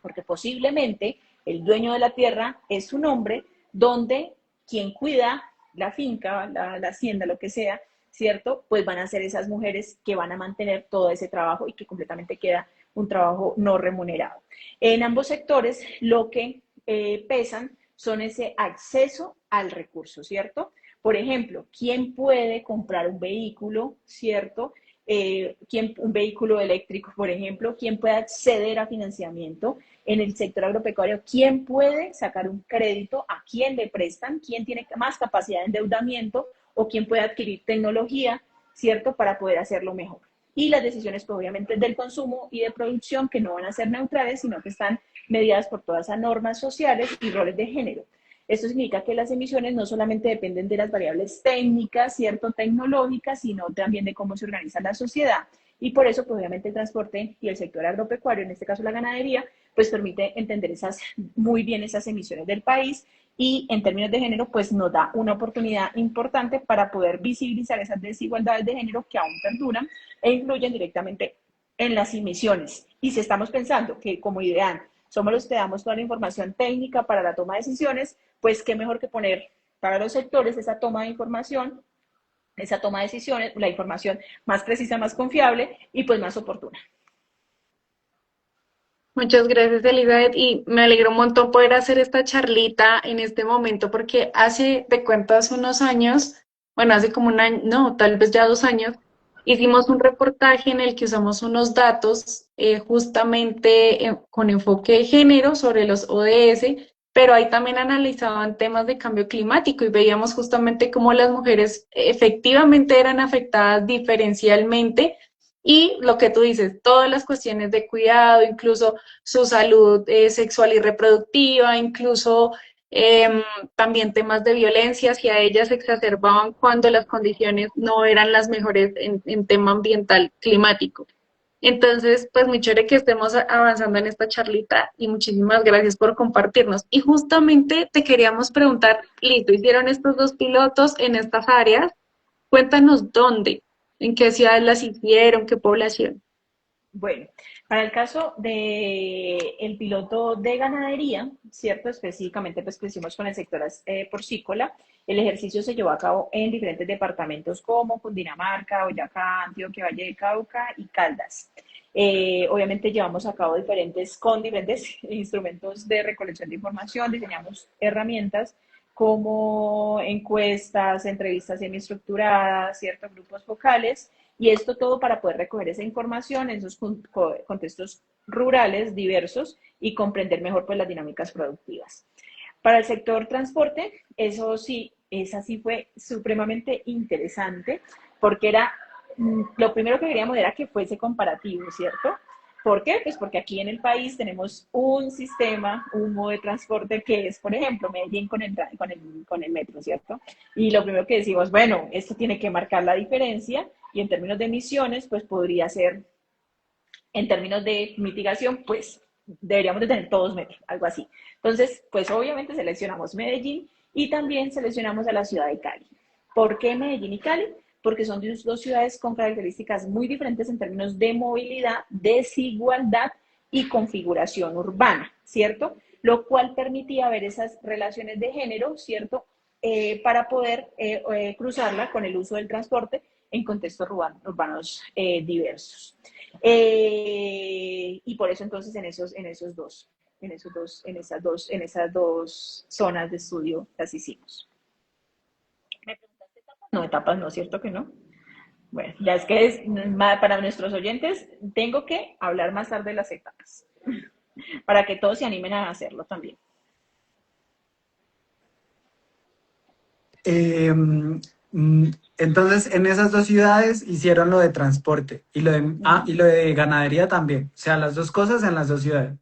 Porque posiblemente el dueño de la tierra es un hombre donde quien cuida la finca, la hacienda, lo que sea, ¿cierto? Pues van a ser esas mujeres que van a mantener todo ese trabajo y que completamente queda un trabajo no remunerado. En ambos sectores lo que pesan son ese acceso al recurso, ¿cierto? Por ejemplo, ¿quién puede comprar un vehículo, ¿cierto? Un vehículo eléctrico, por ejemplo, quién puede acceder a financiamiento en el sector agropecuario, quién puede sacar un crédito, a quién le prestan, quién tiene más capacidad de endeudamiento o quién puede adquirir tecnología, ¿cierto?, para poder hacerlo mejor. Y las decisiones, pues, obviamente, del consumo y de producción, que no van a ser neutrales, sino que están mediadas por todas esas normas sociales y roles de género. Esto significa que las emisiones no solamente dependen de las variables técnicas, ¿cierto?, tecnológicas, sino también de cómo se organiza la sociedad. Y por eso, pues, obviamente, el transporte y el sector agropecuario, en este caso la ganadería, pues permite entender muy bien esas emisiones del país y en términos de género, pues nos da una oportunidad importante para poder visibilizar esas desigualdades de género que aún perduran e influyen directamente en las emisiones. Y si estamos pensando que como ideal somos los que damos toda la información técnica para la toma de decisiones, pues qué mejor que poner para los sectores esa toma de información, esa toma de decisiones, la información más precisa, más confiable y pues más oportuna. Muchas gracias, Elizabeth, y me alegro un montón poder hacer esta charlita en este momento porque te cuento, hace unos años, bueno, hace como un año, no, tal vez ya 2 años, hicimos un reportaje en el que usamos unos datos justamente con enfoque de género sobre los ODS, pero ahí también analizaban temas de cambio climático y veíamos justamente cómo las mujeres efectivamente eran afectadas diferencialmente y lo que tú dices, todas las cuestiones de cuidado, incluso su salud sexual y reproductiva, incluso eh, también temas de violencia hacia ellas se exacerbaban cuando las condiciones no eran las mejores en tema ambiental climático. Entonces, pues muy chévere que estemos avanzando en esta charlita y muchísimas gracias por compartirnos. Y justamente te queríamos preguntar, listo, hicieron estos 2 pilotos en estas áreas, cuéntanos dónde, en qué ciudades las hicieron, qué población. Bueno, para el caso de el piloto de ganadería, ¿cierto? Específicamente, pues que hicimos con el sector porcícola, el ejercicio se llevó a cabo en diferentes departamentos como Cundinamarca, Boyacá, Antioquia, Valle del Cauca y Caldas. Obviamente llevamos a cabo con diferentes instrumentos de recolección de información, diseñamos herramientas como encuestas, entrevistas semiestructuradas, ciertos grupos focales, y esto todo para poder recoger esa información en esos contextos rurales diversos y comprender mejor pues las dinámicas productivas. Para el sector transporte, eso sí, esa sí fue supremamente interesante porque lo primero que queríamos era que fuese comparativo, ¿cierto? ¿Por qué? Pues porque aquí en el país tenemos un sistema, un modo de transporte que es, por ejemplo, Medellín con el metro, ¿cierto? Y lo primero que decimos, bueno, esto tiene que marcar la diferencia y en términos de emisiones, pues podría ser, en términos de mitigación, pues deberíamos de tener todos metro, algo así. Entonces, pues obviamente seleccionamos Medellín y también seleccionamos a la ciudad de Cali. ¿Por qué Medellín y Cali? Porque son dos ciudades con características muy diferentes en términos de movilidad, desigualdad y configuración urbana, ¿cierto? Lo cual permitía ver esas relaciones de género, ¿cierto? Para poder cruzarla con el uso del transporte en contextos urbanos diversos. Y por eso entonces en esas dos zonas de estudio las hicimos. ¿Me preguntaste etapas? No, etapas no, ¿cierto que no? Bueno, ya es que para nuestros oyentes tengo que hablar más tarde de las etapas, para que todos se animen a hacerlo también. Eh, entonces, en esas dos ciudades hicieron lo de transporte y lo de ganadería también. O sea, las dos cosas en las dos ciudades.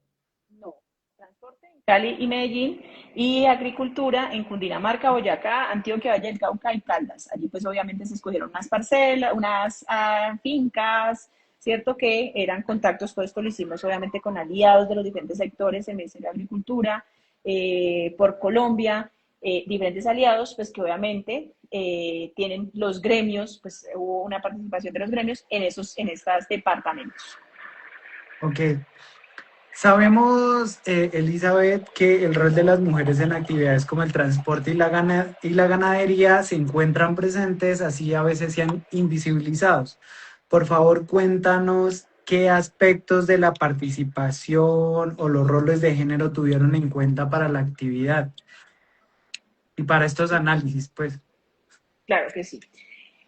No, transporte en Cali y Medellín y agricultura en Cundinamarca, Boyacá, Antioquia, Valle del Cauca y Caldas. Allí pues obviamente se escogieron unas parcelas, unas fincas, ¿cierto? Que eran contactos, todo esto lo hicimos obviamente con aliados de los diferentes sectores en Ministerio de Agricultura, por Colombia, diferentes aliados, pues que obviamente tienen los gremios, pues hubo una participación de los gremios en estos departamentos. Ok. Sabemos, Elizabeth, que el rol de las mujeres en actividades como el transporte y la ganadería se encuentran presentes, así a veces sean invisibilizados. Por favor, cuéntanos qué aspectos de la participación o los roles de género tuvieron en cuenta para la actividad y para estos análisis, pues. Claro que sí.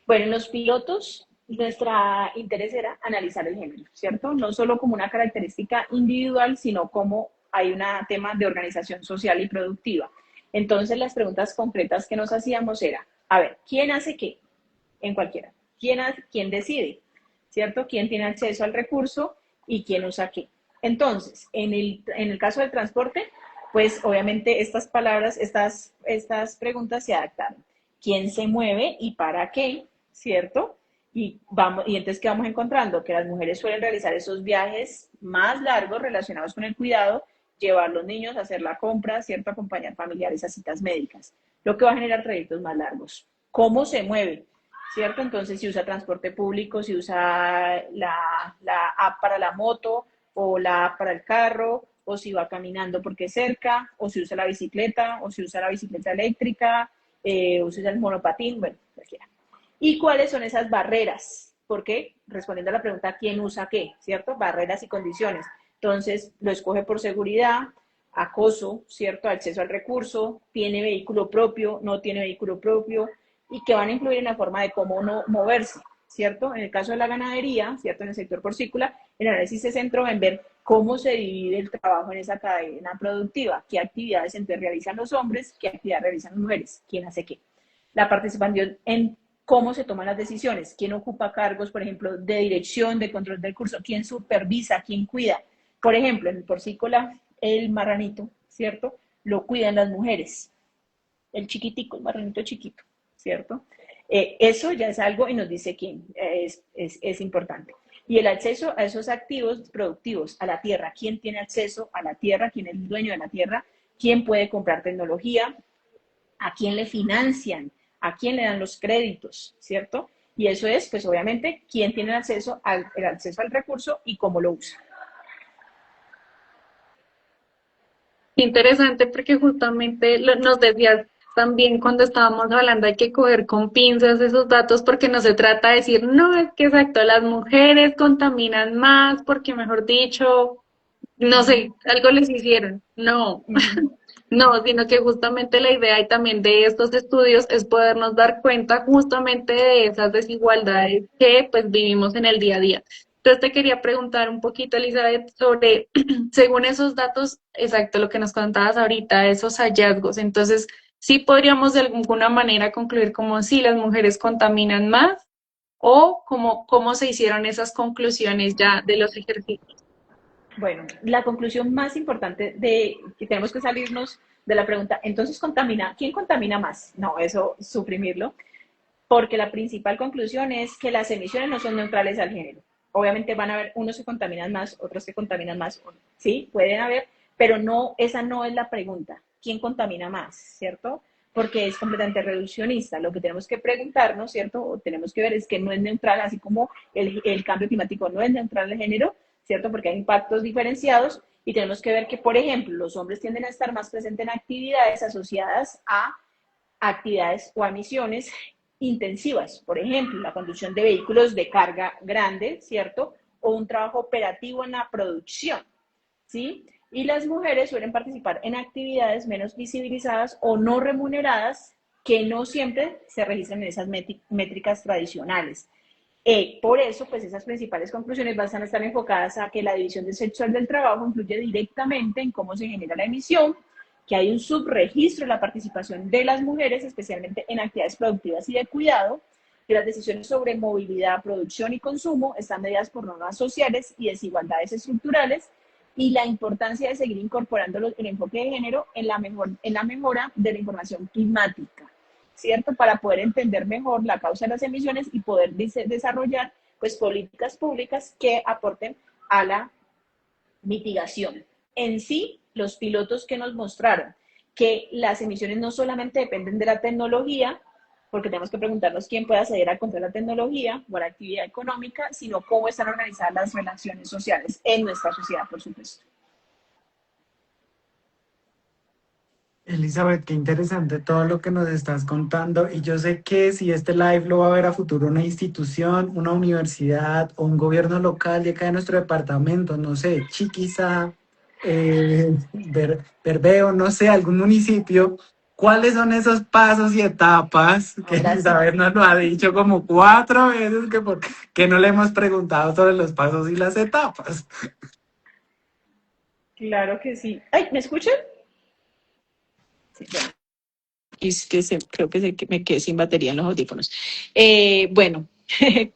Bueno, en los pilotos, nuestra interés era analizar el género, ¿cierto? No solo como una característica individual, sino como hay un tema de organización social y productiva. Entonces, las preguntas concretas que nos hacíamos era, a ver, ¿quién hace qué? En cualquiera. ¿Quién decide? ¿Cierto? ¿Quién tiene acceso al recurso y quién usa qué? Entonces, en el caso del transporte, pues obviamente estas palabras, estas preguntas se adaptaron. ¿Quién se mueve y para qué? ¿Cierto? Y entonces, ¿qué vamos encontrando? Que las mujeres suelen realizar esos viajes más largos relacionados con el cuidado, llevar a los niños a hacer la compra, ¿cierto? Acompañar familiares a citas médicas, lo que va a generar trayectos más largos. ¿Cómo se mueve? ¿Cierto? Entonces, si usa transporte público, si usa la app para la moto o la app para el carro, o si va caminando porque es cerca, o si usa la bicicleta, o si usa la bicicleta eléctrica, o si usa el monopatín, bueno, cualquiera. ¿Y cuáles son esas barreras? Porque respondiendo a la pregunta, ¿quién usa qué? ¿Cierto? Barreras y condiciones. Entonces, lo escoge por seguridad, acoso, ¿cierto? Acceso al recurso, tiene vehículo propio, no tiene vehículo propio, y que van a influir en la forma de cómo no moverse, ¿cierto? En el caso de la ganadería, ¿cierto? En el sector porcícola, el análisis se centró en ver cómo se divide el trabajo en esa cadena productiva, qué actividades entonces realizan los hombres, qué actividades realizan las mujeres, quién hace qué. La participación en cómo se toman las decisiones, quién ocupa cargos, por ejemplo, de dirección, de control del curso, quién supervisa, quién cuida. Por ejemplo, en el porcícola, el marranito, ¿cierto? Lo cuidan las mujeres, el chiquitico, el marranito chiquito, ¿cierto? Eso ya es algo y nos dice quién es importante. Y el acceso a esos activos productivos, a la tierra, quién tiene acceso a la tierra, quién es el dueño de la tierra, quién puede comprar tecnología, a quién le financian, a quién le dan los créditos, ¿cierto? Y eso es, pues obviamente, quién tiene el acceso al recurso y cómo lo usa. Interesante porque justamente nos decías también cuando estábamos hablando hay que coger con pinzas esos datos porque no se trata de decir, no, es que exacto, las mujeres contaminan más porque mejor dicho, no sé, algo les hicieron. No, no, sino que justamente la idea y también de estos estudios es podernos dar cuenta justamente de esas desigualdades que pues vivimos en el día a día. Entonces te quería preguntar un poquito, Elizabeth, sobre, según esos datos, exacto, lo que nos contabas ahorita, esos hallazgos. Entonces, sí podríamos de alguna manera concluir como si las mujeres contaminan más o cómo se hicieron esas conclusiones ya de los ejercicios. Bueno, la conclusión más importante de que tenemos que salirnos de la pregunta, entonces ¿quién contamina más? No, eso suprimirlo, porque la principal conclusión es que las emisiones no son neutrales al género. Obviamente van a haber unos que contaminan más, otros que contaminan más, sí, pueden haber, pero no, esa no es la pregunta. ¿Quién contamina más? ¿Cierto? Porque es completamente reduccionista. Lo que tenemos que preguntarnos, ¿cierto? O tenemos que ver es que no es neutral, así como el cambio climático no es neutral al género, ¿cierto? Porque hay impactos diferenciados y tenemos que ver que, por ejemplo, los hombres tienden a estar más presentes en actividades asociadas a actividades o a misiones intensivas, por ejemplo, la conducción de vehículos de carga grande, ¿cierto? O un trabajo operativo en la producción, ¿sí? Y las mujeres suelen participar en actividades menos visibilizadas o no remuneradas que no siempre se registran en esas métricas tradicionales. Por eso, pues esas principales conclusiones van a estar enfocadas a que la división sexual del trabajo influye directamente en cómo se genera la emisión, que hay un subregistro en la participación de las mujeres, especialmente en actividades productivas y de cuidado, que las decisiones sobre movilidad, producción y consumo están mediadas por normas sociales y desigualdades estructurales, y la importancia de seguir incorporando el enfoque de género en la mejora de la información climática, ¿cierto? Para poder entender mejor la causa de las emisiones y poder desarrollar pues políticas públicas que aporten a la mitigación. En sí, los pilotos que nos mostraron que las emisiones no solamente dependen de la tecnología, porque tenemos que preguntarnos quién puede acceder a contra la tecnología o a la actividad económica, sino cómo están organizadas las relaciones sociales en nuestra sociedad, por supuesto. Elizabeth, qué interesante todo lo que nos estás contando y yo sé que si este live lo va a ver a futuro una institución, una universidad o un gobierno local de acá de nuestro departamento, no sé, Chiquiza, Bermeo, no sé, algún municipio, ¿cuáles son esos pasos y etapas que Ahora sí, Elizabeth nos lo ha dicho como 4 veces que no le hemos preguntado sobre los pasos y las etapas? claro que sí. Ay, ¿me escuchan? Sí, bueno. Y es que creo que me quedé sin batería en los audífonos. Bueno,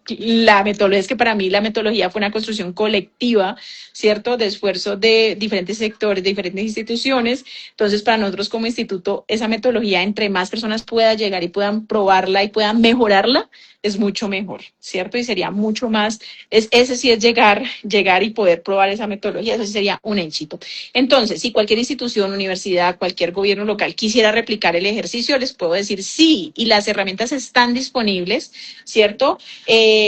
la metodología es que para mí la metodología fue una construcción colectiva, ¿cierto? De esfuerzo de diferentes sectores, de diferentes instituciones. Entonces, para nosotros como instituto, esa metodología, entre más personas pueda llegar y puedan probarla y puedan mejorarla, es mucho mejor, ¿cierto? Y sería mucho más, ese sí es llegar y poder probar esa metodología, eso sí sería un éxito. Entonces, si cualquier institución, universidad, cualquier gobierno local quisiera replicar el ejercicio, les puedo decir sí, y las herramientas están disponibles, ¿cierto?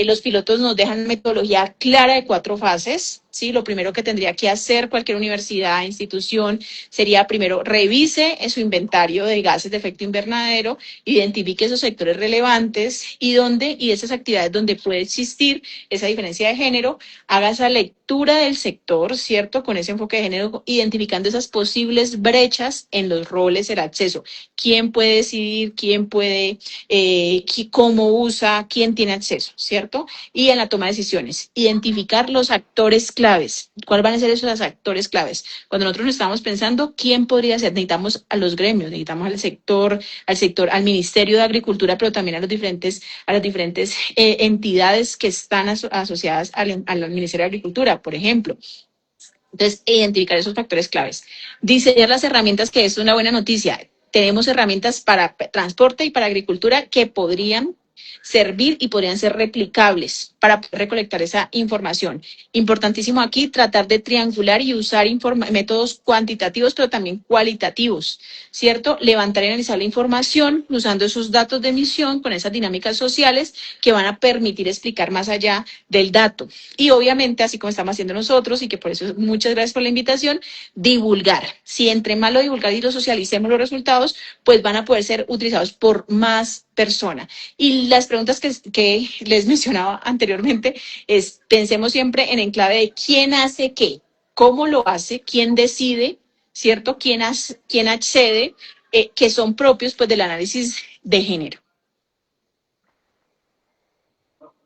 Los pilotos nos dejan metodología clara de 4 fases. Sí, lo primero que tendría que hacer cualquier universidad, institución, sería primero revise en su inventario de gases de efecto invernadero, identifique esos sectores relevantes y esas actividades donde puede existir esa diferencia de género, haga esa lectura del sector, ¿cierto? Con ese enfoque de género, identificando esas posibles brechas en los roles, el acceso. ¿Quién puede decidir? ¿Quién puede, cómo usa? ¿Quién tiene acceso? ¿Cierto? Y en la toma de decisiones, identificar los actores claves. ¿Cuáles van a ser esos actores claves? Cuando nosotros nos estamos pensando, ¿quién podría ser? Necesitamos a los gremios, necesitamos al Ministerio de Agricultura, pero también a las diferentes entidades que están asociadas al Ministerio de Agricultura, por ejemplo. Entonces, identificar esos factores claves. Diseñar las herramientas, que es una buena noticia. Tenemos herramientas para transporte y para agricultura que podrían servir y podrían ser replicables para poder recolectar esa información. Importantísimo aquí tratar de triangular y usar métodos cuantitativos, pero también cualitativos, ¿cierto? Levantar y analizar la información usando esos datos de emisión con esas dinámicas sociales que van a permitir explicar más allá del dato. Y obviamente, así como estamos haciendo nosotros, y que por eso muchas gracias por la invitación, divulgar. Si entre más lo divulgar y lo socialicemos los resultados, pues van a poder ser utilizados por más personas. Y las preguntas que les mencionaba anteriormente es, pensemos siempre en enclave de quién hace qué, cómo lo hace, quién decide, ¿cierto? Quién accede, que son propios pues del análisis de género.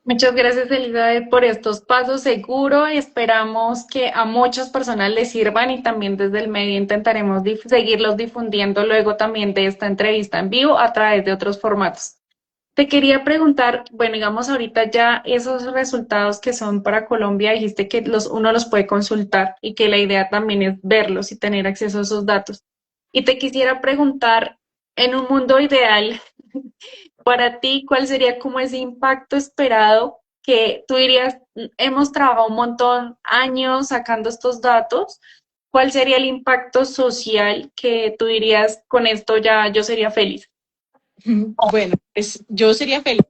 Muchas gracias, Elizabeth, por estos pasos. Seguro esperamos que a muchas personas les sirvan y también desde el medio intentaremos seguirlos difundiendo luego también de esta entrevista en vivo a través de otros formatos. Te quería preguntar, bueno, digamos ahorita ya esos resultados que son para Colombia, dijiste que uno los puede consultar y que la idea también es verlos y tener acceso a esos datos. Y te quisiera preguntar, en un mundo ideal, para ti, ¿cuál sería como ese impacto esperado que tú dirías, hemos trabajado un montón años sacando estos datos? ¿Cuál sería el impacto social que tú dirías, con esto ya yo sería feliz? Bueno, pues yo sería feliz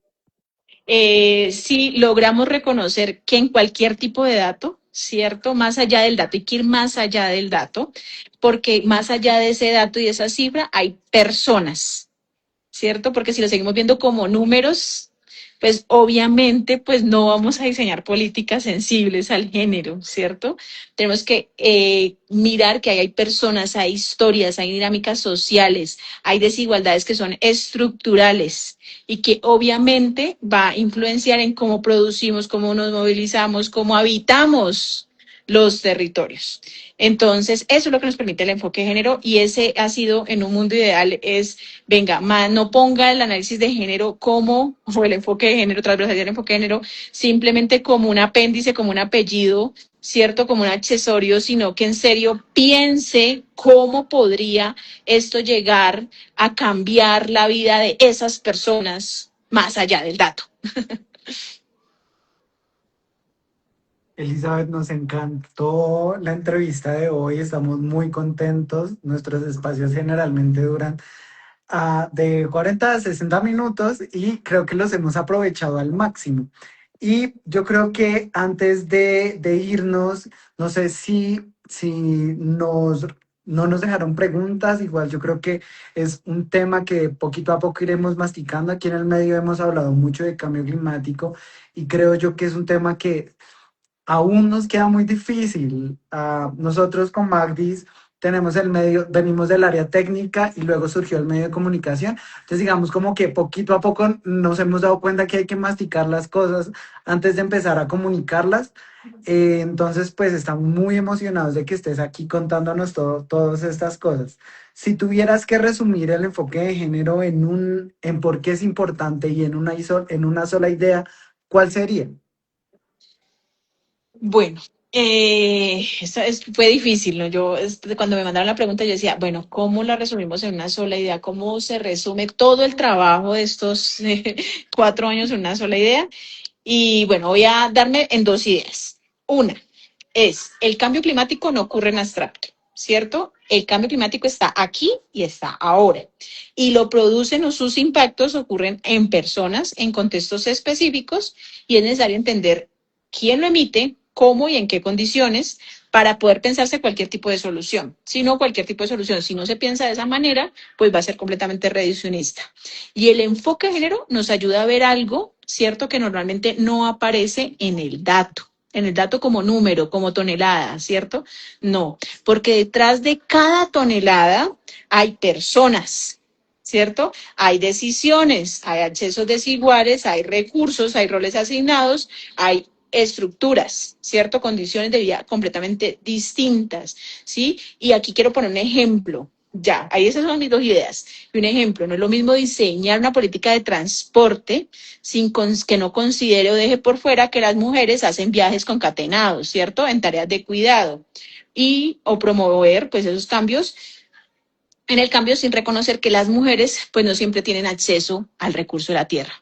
si logramos reconocer que en cualquier tipo de dato, ¿cierto? Más allá del dato, hay que ir más allá del dato, porque más allá de ese dato y de esa cifra hay personas, ¿cierto? Porque si lo seguimos viendo como números, pues obviamente pues no vamos a diseñar políticas sensibles al género, ¿cierto? Tenemos que mirar que hay personas, hay historias, hay dinámicas sociales, hay desigualdades que son estructurales y que obviamente va a influenciar en cómo producimos, cómo nos movilizamos, cómo habitamos los territorios. Entonces, eso es lo que nos permite el enfoque de género y ese ha sido en un mundo ideal es venga, no ponga el análisis de género como, o el enfoque de género, transversalidad del enfoque de género, simplemente como un apéndice, como un apellido, ¿cierto? Como un accesorio, sino que en serio piense cómo podría esto llegar a cambiar la vida de esas personas más allá del dato. Elizabeth, nos encantó la entrevista de hoy, estamos muy contentos. Nuestros espacios generalmente duran de 40 a 60 minutos y creo que los hemos aprovechado al máximo. Y yo creo que antes de irnos, no sé si no nos dejaron preguntas, igual yo creo que es un tema que poquito a poco iremos masticando. Aquí en el medio hemos hablado mucho de cambio climático y creo yo que es un tema que aún nos queda muy difícil. Nosotros con Magdis tenemos el medio, venimos del área técnica y luego surgió el medio de comunicación. Entonces, digamos como que poquito a poco nos hemos dado cuenta que hay que masticar las cosas antes de empezar a comunicarlas. Entonces, pues estamos muy emocionados de que estés aquí contándonos todas estas cosas. Si tuvieras que resumir el enfoque de género en por qué es importante y en una sola idea, ¿cuál sería? Bueno, fue difícil, ¿no? Cuando me mandaron la pregunta, yo decía, bueno, ¿cómo la resumimos en una sola idea? ¿Cómo se resume todo el trabajo de estos 4 años en una sola idea? Y bueno, voy a darme en 2 ideas. Una es, el cambio climático no ocurre en abstracto, ¿cierto? El cambio climático está aquí y está ahora. Y lo producen o sus impactos ocurren en personas, en contextos específicos, y es necesario entender quién lo emite, cómo y en qué condiciones para poder pensarse cualquier tipo de solución. Si no, cualquier tipo de solución, si no se piensa de esa manera, pues va a ser completamente reduccionista. Y el enfoque de género nos ayuda a ver algo, ¿cierto? Que normalmente no aparece en el dato como número, como tonelada, ¿cierto? No, porque detrás de cada tonelada hay personas, ¿cierto? Hay decisiones, hay accesos desiguales, hay recursos, hay roles asignados, hay estructuras, ¿cierto? Condiciones de vida completamente distintas, ¿sí? Y aquí quiero poner un ejemplo. Ya, ahí esas son mis 2 ideas. Y un ejemplo, no es lo mismo diseñar una política de transporte que no considere o deje por fuera que las mujeres hacen viajes concatenados, ¿cierto? En tareas de cuidado. O promover, pues, esos cambios en el cambio sin reconocer que las mujeres, pues, no siempre tienen acceso al recurso de la tierra.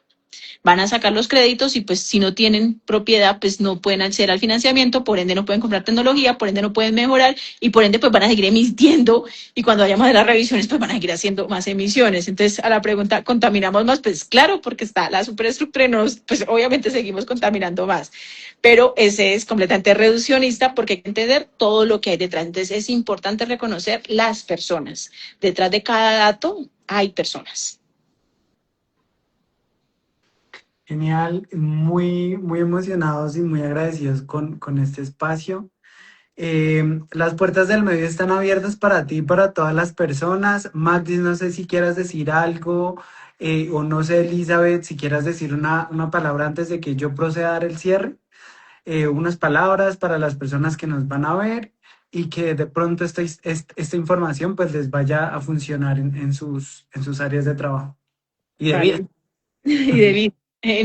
Van a sacar los créditos y pues si no tienen propiedad, pues no pueden acceder al financiamiento, por ende no pueden comprar tecnología, por ende no pueden mejorar y por ende pues van a seguir emitiendo y cuando vayamos a las revisiones pues van a seguir haciendo más emisiones. Entonces a la pregunta, ¿contaminamos más? Pues claro, porque está la superestructura y pues obviamente seguimos contaminando más. Pero ese es completamente reduccionista porque hay que entender todo lo que hay detrás. Entonces es importante reconocer las personas. Detrás de cada dato hay personas. Genial, muy emocionados y muy agradecidos con este espacio. Las puertas del medio están abiertas para ti y para todas las personas. Magdis, no sé si quieras decir algo, o no sé, Elizabeth, si quieras decir una palabra antes de que yo proceda a dar el cierre. Unas palabras para las personas que nos van a ver y que de pronto esta información pues les vaya a funcionar en sus áreas de trabajo y de vida. Vale. Y de vida.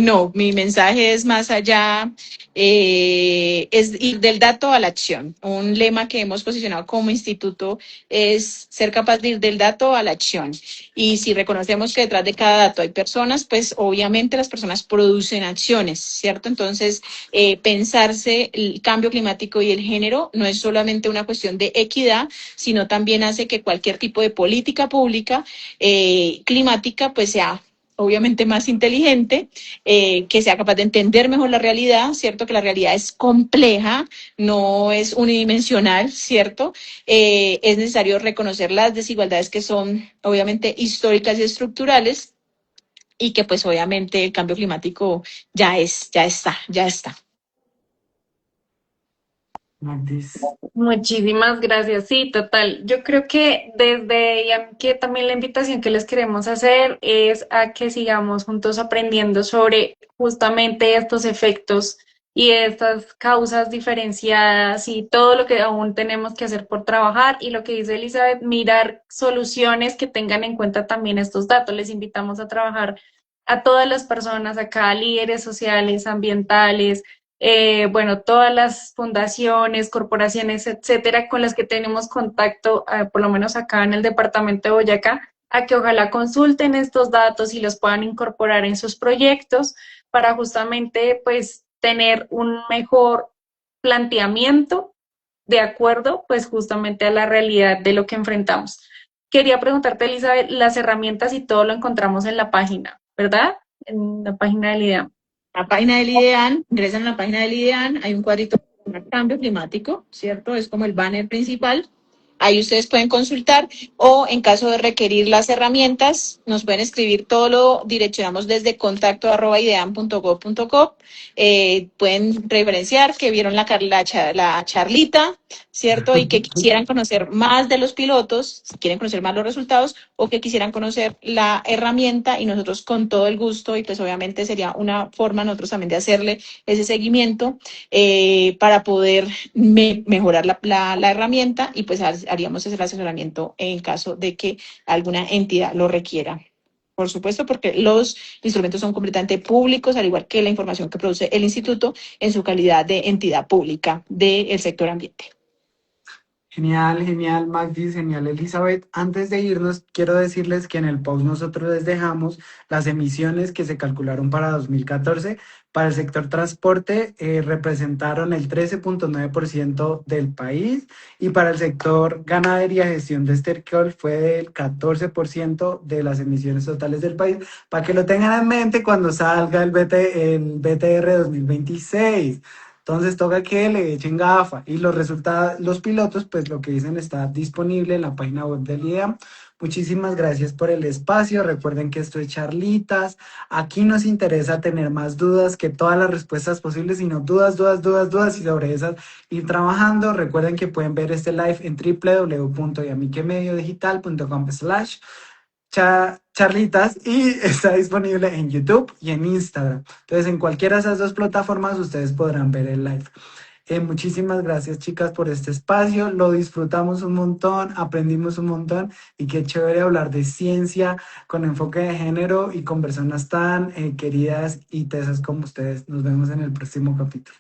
No, mi mensaje es más allá, es ir del dato a la acción. Un lema que hemos posicionado como instituto es ser capaz de ir del dato a la acción. Y si reconocemos que detrás de cada dato hay personas, pues obviamente las personas producen acciones, ¿cierto? Entonces, pensarse el cambio climático y el género no es solamente una cuestión de equidad, sino también hace que cualquier tipo de política pública climática pues sea obviamente más inteligente, que sea capaz de entender mejor la realidad, ¿cierto? Que la realidad es compleja, no es unidimensional, ¿cierto? Es necesario reconocer las desigualdades que son obviamente históricas y estructurales y que pues obviamente el cambio climático ya está. Magdis. Muchísimas gracias. Sí, total. Yo creo que desde que también la invitación que les queremos hacer es a que sigamos juntos aprendiendo sobre justamente estos efectos y estas causas diferenciadas y todo lo que aún tenemos que hacer por trabajar y lo que dice Elizabeth, mirar soluciones que tengan en cuenta también estos datos. Les invitamos a trabajar a todas las personas acá, líderes sociales, ambientales, bueno, todas las fundaciones, corporaciones, etcétera, con las que tenemos contacto, por lo menos acá en el departamento de Boyacá, a que ojalá consulten estos datos y los puedan incorporar en sus proyectos para justamente, pues, tener un mejor planteamiento de acuerdo, pues, justamente a la realidad de lo que enfrentamos. Quería preguntarte, Elizabeth, las herramientas y todo lo encontramos en la página, ¿verdad? En la página del IDEAM. La página del IDEAN, ingresan a la página del IDEAN, hay un cuadrito de cambio climático, ¿cierto? Es como el banner principal. Ahí ustedes pueden consultar o en caso de requerir las herramientas, nos pueden escribir, todo lo direccionamos desde contacto@idean.gov.co. Pueden referenciar que vieron la charlita, ¿cierto? Y que quisieran conocer más de los pilotos, si quieren conocer más los resultados o que quisieran conocer la herramienta y nosotros con todo el gusto y pues obviamente sería una forma nosotros también de hacerle ese seguimiento para poder mejorar la herramienta y pues haríamos ese asesoramiento en caso de que alguna entidad lo requiera. Por supuesto, porque los instrumentos son completamente públicos, al igual que la información que produce el instituto en su calidad de entidad pública del sector ambiente. Genial, genial, Magdis, genial, Elizabeth. Antes de irnos, quiero decirles que en el post nosotros les dejamos las emisiones que se calcularon para 2014. Para el sector transporte representaron el 13.9% del país y para el sector ganadería, gestión de esterquio fue el 14% de las emisiones totales del país. Para que lo tengan en mente cuando salga el BTR 2026. Entonces toca que le echen gafa y los resultados, los pilotos, pues lo que dicen está disponible en la página web del IDEAM. Muchísimas gracias por el espacio. Recuerden que esto es charlitas. Aquí nos interesa tener más dudas que todas las respuestas posibles, sino dudas, dudas, dudas, dudas y sobre esas ir trabajando. Recuerden que pueden ver este live en www.yamiquemediodigital.com/charlitas y está disponible en YouTube y en Instagram. Entonces, en cualquiera de esas dos plataformas ustedes podrán ver el live. Muchísimas gracias, chicas, por este espacio. Lo disfrutamos un montón, aprendimos un montón y qué chévere hablar de ciencia con enfoque de género y con personas tan queridas y tesas como ustedes. Nos vemos en el próximo capítulo.